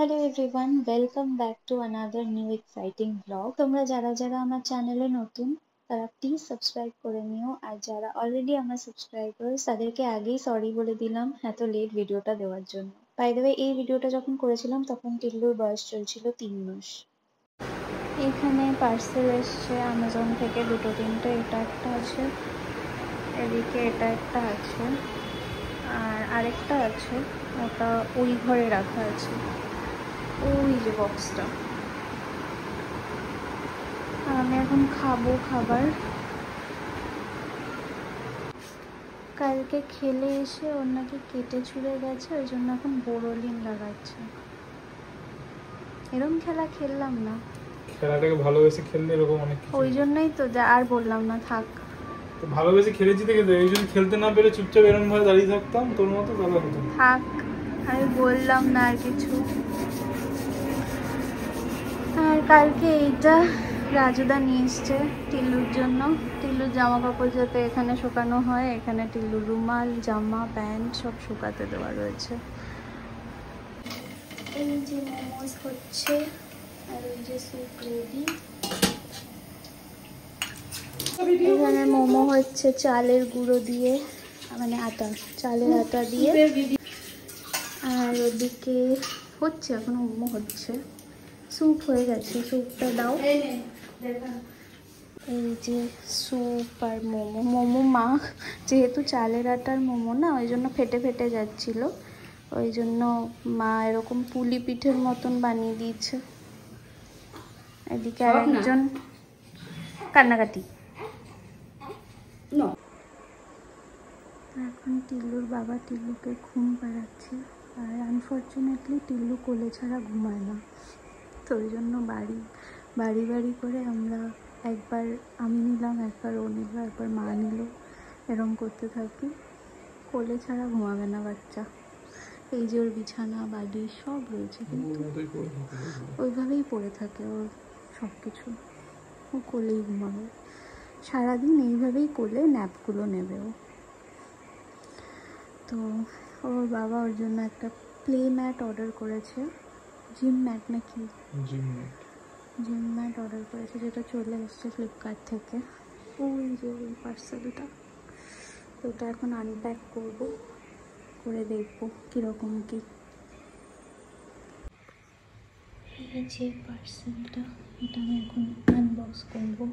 Hello everyone, welcome back to another new exciting blog. তোমরা যারা যারা আমার চ্যানেলে নতুন তারা প্লিজ সাবস্ক্রাইব করে নিও, আর যারা অলরেডি আমার সাবস্ক্রাইবার্স তাদেরকে আগেই সরি বলে দিলাম এত লেট ভিডিওটা দেওয়ার জন্য। বাই দ্য ওয়ে, এই ভিডিওটা যখন করেছিলাম তখন টিল্লুর বয়স চলছিল 3 মাস। এখানে পার্সেল এসছে অ্যামাজন থেকে, দুটো তিনটে, এটা একটা আছে, এদিকে এটা একটা আছে, আর আরেকটা আছে, ওটা ওই ঘরে রাখা আছে, ওই যে বক্সটা। আমি এখন খাবো খাবার। কালকে খেলে এসে ওর নাকি কেটে ছুঁড়ে গেছে, ওই জন্য এখন বোরোলিন লাগাচ্ছে। এরকম খেলা খেললাম না, খেলাটাকে ভালোবেসে খেললে এরকম অনেক কিছু। ওই জন্যই তো যা আর বললাম না, থাক। ভালোবেসে খেলেছি দেখে তো, এই জন্য খেলতে না পেরে চুপচাপ এরকম ভাবে দাঁড়িয়ে থাকতাম তোর মতো, তাহলে হতো। থাক, আমি বললাম না আর কিছু। আর কালকে এইটা রাজুদা নিয়ে এসছে টিল্লুর জন্য। টিল্লুর জামা কাপড় যাতে এখানে শুকানো হয়, এখানে টিল্লুর রুমাল, জামা, প্যান্ট সব শুকাতে দেওয়া রয়েছে। এই যে মোমোস হচ্ছে, আর এই যে স্যুপ রেডি। এখানে মোমো হচ্ছে চালের গুঁড়ো দিয়ে, মানে আটা, চালের আটা দিয়ে। আর ওদিকে হচ্ছে, এখনো মোমো হচ্ছে। স্যুপ হয়ে গেছে, স্যুপটা দাও। এই যে স্যুপ আর মোমো। মোমো মা যেহেতু চালের আটার মোমো না, ওই জন্য ফেটে ফেটে যাচ্ছিল, ওই জন্য মা এরকম পুলি পিঠের মতন বানিয়ে দিয়েছে। এদিকে আরেকজন কান্নাকাটি। এখন টিল্লুর বাবা টিল্লুকে ঘুম পাড়াচ্ছে, আর আনফর্চুনেটলি টিল্লু কোলে ছাড়া ঘুমায় না, তো ওই জন্য বাড়ি বাড়ি করে আমরা একবার আমি নিলাম, একবার ও নিল, একবার মা নিল, এরম করতে থাকি। কোলে ছাড়া ঘুমাবে না বাচ্চা। এই যে ওর বিছানা বাড়ি সব রয়েছে, কিন্তু ওইভাবেই পড়ে থাকে ওর সব কিছু। ও কোলেই ঘুমাবে সারাদিন, এইভাবেই কোলে ন্যাপগুলো নেবে ও। তো ওর বাবা ওর জন্য একটা প্লে ম্যাট অর্ডার করেছে, জিম ম্যাট নাকি, জিম ম্যাট অর্ডার করেছে, যেটা চলে এসছে ফ্লিপকার্ট থেকে। ওই যে ওই পার্সেলটা, তো ওটা এখন আনপ্যাক করবো, করে দেখবো কীরকম কী। এই যে পার্সেলটা, এটা আমি এখন আনবক্স করবো,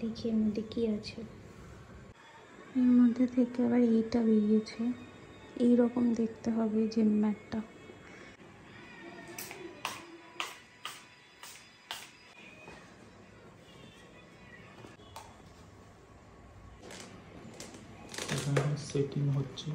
দেখি এর মধ্যে কী আছে। এর মধ্যে থেকে আবার এইটা বেরিয়েছে, এইরকম দেখতে হবে জিম ম্যাটটা। সেটিং হচ্ছে।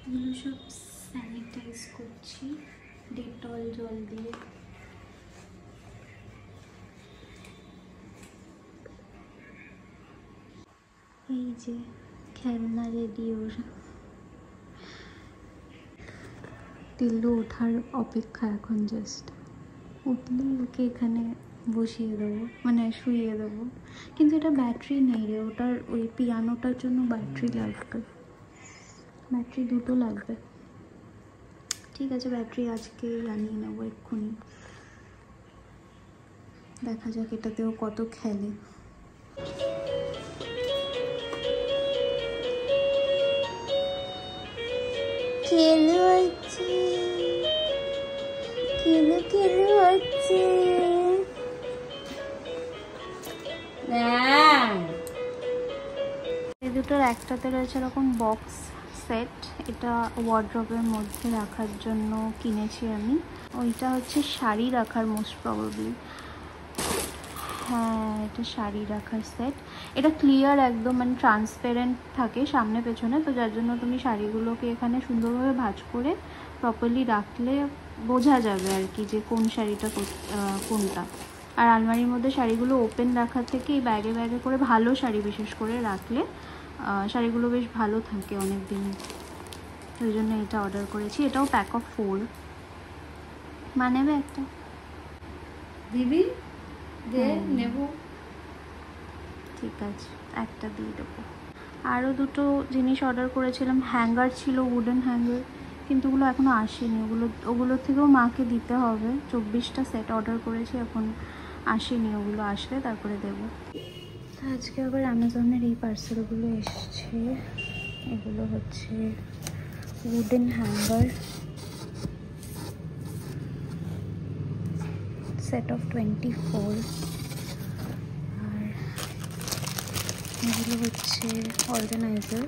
এগুলো সব স্যানিটাইজ করছি ডেটল জল দিয়ে। এই যে খেলনা রেডি ওর, টিল্লু ওঠার অপেক্ষা এখন, জাস্ট উঠলেই ওকে এখানে বসিয়ে দেবো, মানে শুইয়ে দেবো। কিন্তু এটা ব্যাটারি নেই রে, ওটার ওই পিয়ানোটার জন্য ব্যাটারি লাগবে, ব্যাটারি দুটো লাগবে। ঠিক আছে, ব্যাটারি আজকেই আনিয়ে নেবো এক্ষুনি, দেখা যাক এটাতেও কত খেলে। খেলু হচ্ছে, খেলু হচ্ছে। এই দুটোর একটাতে রয়েছে এরকম বক্স সেট, এটা ওয়ার্ড্রবের মধ্যে রাখার জন্য কিনেছি আমি। ওইটা হচ্ছে শাড়ি রাখার মোস্ট প্রবাবলি, হ্যাঁ এটা শাড়ি রাখার সেট। এটা ক্লিয়ার একদম, মানে ট্রান্সপারেন্ট থাকে সামনে পেছনে, তো যার জন্য তুমি শাড়িগুলোকে এখানে সুন্দরভাবে ভাঁজ করে প্রপারলি রাখলে বোঝা যাবে আর কি যে কোন শাড়িটা কোনটা। আর আলমারির মধ্যে শাড়িগুলো ওপেন রাখার থেকে এই ব্যাগে ব্যাগে করে ভালো শাড়ি বিশেষ করে রাখলে শাড়িগুলো বেশ ভালো থাকে অনেক দিন। ওই জন্য এটা অর্ডার করেছি। এটাও প্যাক অফ 4। নেবে একটা দিবি দে নেব, ঠিক আছে একটা দিয়ে দেবো। আরও দুটো জিনিস অর্ডার করেছিলাম, হ্যাঙ্গার ছিল, উডেন হ্যাঙ্গার, কিন্তু ওগুলো এখনও আসেনি। ওগুলোর থেকেও মাকে দিতে হবে। 24টা সেট অর্ডার করেছি, এখন আসেনি। ওগুলো আসলে তারপরে দেবো। আজকে আবার অ্যামাজনের এই পার্সেলগুলো এসছে। এগুলো হচ্ছে উডেন হ্যাঙ্গার, সেট অফ 24। আর এগুলো হচ্ছে অর্গানাইজার।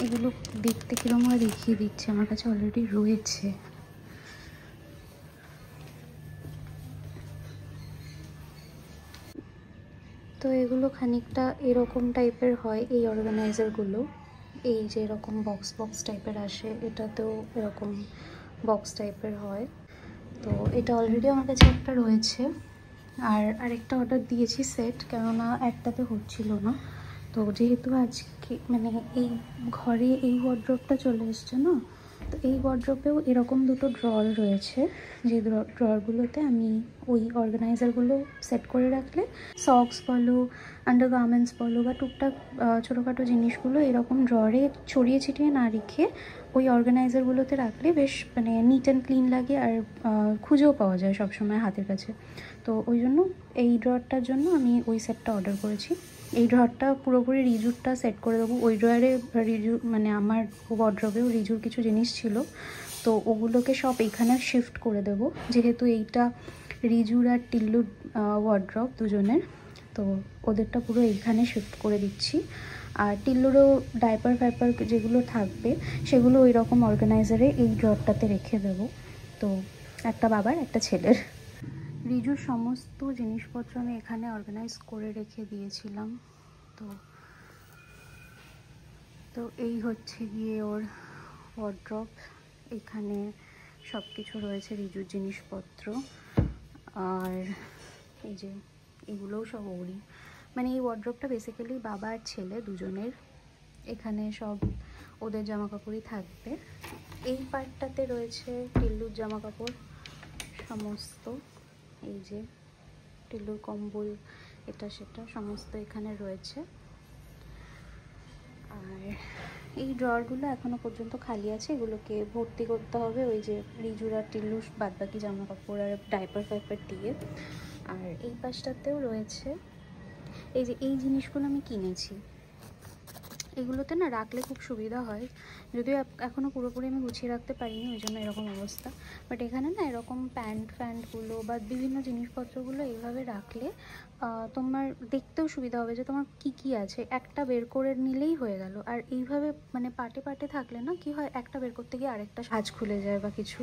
এগুলো দেখতে কিরকম হয় দেখিয়ে দিচ্ছে, আমার কাছে অলরেডি রয়েছে। তো এগুলো খানিকটা এরকম টাইপের হয় এই অর্গানাইজারগুলো। এই যে এরকম বক্স বক্স টাইপের আসে, এটাতেও এরকম বক্স টাইপের হয়। তো এটা অলরেডি আমার কাছে একটা রয়েছে। আর আরেকটা অর্ডার দিয়েছি সেট, কেননা একটাতে হচ্ছিল না। তো যেহেতু আজকে এই ঘরে এই ওয়ার্ড্রপটা চলে এসছে না, তো এই ওয়ার্ড্রপেও এরকম দুটো ড্রয়ার রয়েছে, যে ড্রয়ারগুলোতে আমি ওই অর্গানাইজারগুলো সেট করে রাখলে সক্স বলো, আন্ডারগার্মেন্টস বলো বা টুকটাক ছোটোখাটো জিনিসগুলো এরকম ড্রয়ারে ছড়িয়ে ছিটিয়ে না রেখে ওই অর্গানাইজারগুলোতে রাখলে বেশ নিট অ্যান্ড ক্লিন লাগে, আর খুঁজেও পাওয়া যায় সবসময় হাতের কাছে। তো ওই জন্য এই ড্রয়ারটার জন্য আমি ওই সেটটা অর্ডার করেছি। এই ড্রয়ারটা পুরোপুরি রিজুরটা সেট করে দেবো। ওই ড্রয়ারে রিজু আমার ওয়ার্ড্রবেও রিজুর কিছু জিনিস ছিল, তো ওগুলোকে সব এইখানে শিফট করে দেবো। যেহেতু এইটা রিজুর আর টিল্লুর ওয়ার্ড্রব দুজনের, তো ওদেরটা পুরো এইখানে শিফট করে দিচ্ছি। আর টিল্লুরও ডাইপার ফাইপার যেগুলো থাকবে সেগুলো ওই রকম অর্গানাইজারে এই ড্রয়ারটাতে রেখে দেবো। তো একটা বাবার একটা ছেলের। রিজুর সমস্ত জিনিসপত্র আমি এখানে অর্গানাইজ করে রেখে দিয়েছিলাম। তো এই হচ্ছে গিয়ে ওর ওয়ার্ড্রব। এখানে সব কিছু রয়েছে রিজুর জিনিসপত্র। আর এই যে এগুলোও সব ওরই, এই ওয়ার্ড্রবটা বেসিক্যালি বাবা আর ছেলে দুজনের। এখানে সব ওদের জামা কাপড়ই থাকবে। এই পার্টটাতে রয়েছে টিল্লুর জামা কাপড় সমস্ত। এই যে টিল্লুর কম্বল, এটা সেটা সমস্ত এখানে রয়েছে। আর এই ড্রয়ারগুলো এখনও পর্যন্ত খালি আছে, এগুলোকে ভর্তি করতে হবে ওই যে রিজুর আর টিল্লুর বাদবাকি জামা কাপড় আর ডাইপার ফাইপার দিয়ে। আর এই পাশটাতেও রয়েছে এই যে এই জিনিসগুলো আমি কিনেছি। এগুলোতে না রাখলে খুব সুবিধা হয়, যদিও এখনও পুরোপুরি আমি গুছিয়ে রাখতে পারিনি, ওই জন্য এরকম অবস্থা। বাট এখানে না এরকম প্যান্টগুলো বা বিভিন্ন জিনিসপত্রগুলো এইভাবে রাখলে তোমার দেখতেও সুবিধা হবে যে তোমার কি আছে, একটা বের করে নিলেই হয়ে গেল। আর এইভাবে পাটে পাটে থাকলে না কি হয়, একটা বের করতে গিয়ে আরেকটা সাজ খুলে যায় বা কিছু।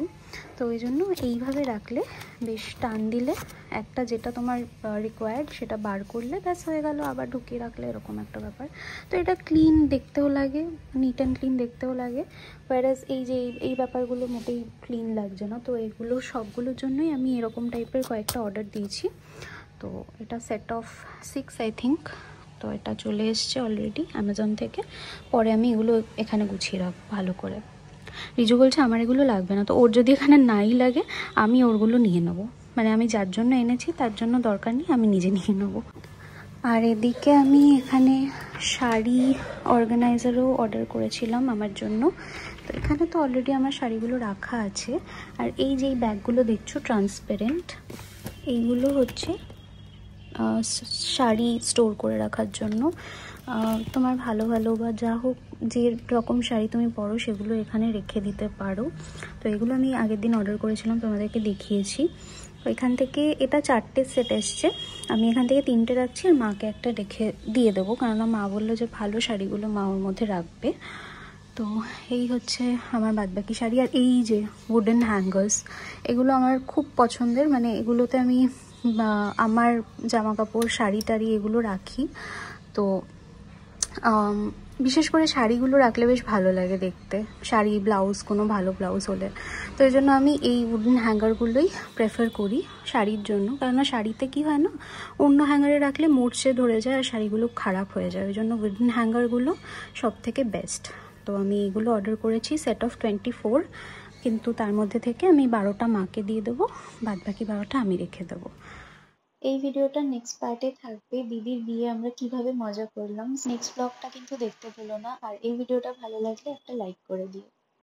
তো ওই জন্য এইভাবে রাখলে বেশ টান দিলে একটা যেটা তোমার রিকোয়ার্ড সেটা বার করলে ব্যাস হয়ে গেল, আবার ঢুকিয়ে রাখলে এরকম একটা ব্যাপার। তো এটা ক্লিন দেখতেও লাগে, নিট অ্যান্ড ক্লিন দেখতেও লাগে। ওয়ারাস এই যে এই ব্যাপারগুলো মোটেই ক্লিন লাগছে না। তো এগুলো সবগুলোর জন্যই আমি এরকম টাইপের কয়েকটা অর্ডার দিয়েছি। তো এটা সেট অফ 6 আই থিঙ্ক। তো এটা চলে এসছে অলরেডি অ্যামাজন থেকে। পরে আমি এগুলো এখানে গুছিয়ে রাখবো ভালো করে। রিজু বলছে আমার এগুলো লাগবে না, তো ওর যদি এখানে নাই লাগে আমি ওরগুলো নিয়ে নেবো। আমি যার জন্য এনেছি তার জন্য দরকার নেই, আমি নিজে নিয়ে নেবো। আর এদিকে আমি এখানে শাড়ি অর্গানাইজারও অর্ডার করেছিলাম আমার জন্য। তো এখানে তো অলরেডি আমার শাড়িগুলো রাখা আছে। আর এই যে ব্যাগগুলো দেখছো ট্রান্সপারেন্ট, এইগুলো হচ্ছে শাড়ি স্টোর করে রাখার জন্য। তোমার ভালো ভালো বা যা হোক যে রকম শাড়ি তুমি পরো সেগুলো এখানে রেখে দিতে পারো। তো এগুলো আমি আগের দিন অর্ডার করেছিলাম, তোমাদেরকে দেখিয়েছি। তো এখান থেকে এটা 4টে সেট এসছে, আমি এখান থেকে 3টে রাখছি আর মাকে একটা রেখে দিয়ে দেবো, কেননা মা বললো যে ভালো শাড়িগুলো মা ওর মধ্যে রাখবে। তো এই হচ্ছে আমার বাদবাকি শাড়ি। আর এই যে উডেন হ্যাঙ্গার্স, এগুলো আমার খুব পছন্দের। এগুলোতে আমি আমার জামা কাপড় শাড়ি টাড়ি এগুলো রাখি। তো বিশেষ করে শাড়িগুলো রাখলে বেশ ভালো লাগে দেখতে, শাড়ি ব্লাউজ, কোনো ভালো ব্লাউজ হলে। তো এই জন্য আমি এই উডেন হ্যাঙ্গারগুলোই প্রেফার করি শাড়ির জন্য, কেননা শাড়িতে কি হয় না, অন্য হ্যাঙ্গারে রাখলে মোড়ছে ধরে যায় আর শাড়িগুলো খারাপ হয়ে যায়, ওই জন্য উডেন হ্যাঙ্গারগুলো সব থেকে বেস্ট। তো আমি এগুলো অর্ডার করেছি সেট অফ 24, কিন্তু তার মধ্যে থেকে আমি 12টা মাকে দিয়ে দেবো, বাদ বাকি 12টা আমি রেখে দেবো। এই ভিডিওটা নেক্সট পার্টে থাকবে দিদির বিয়ে আমরা কিভাবে মজা করলাম। নেক্সট ব্লগটা কিন্তু দেখতে ভুলো না, আর এই ভিডিওটা ভালো লাগলে একটা লাইক করে দিও।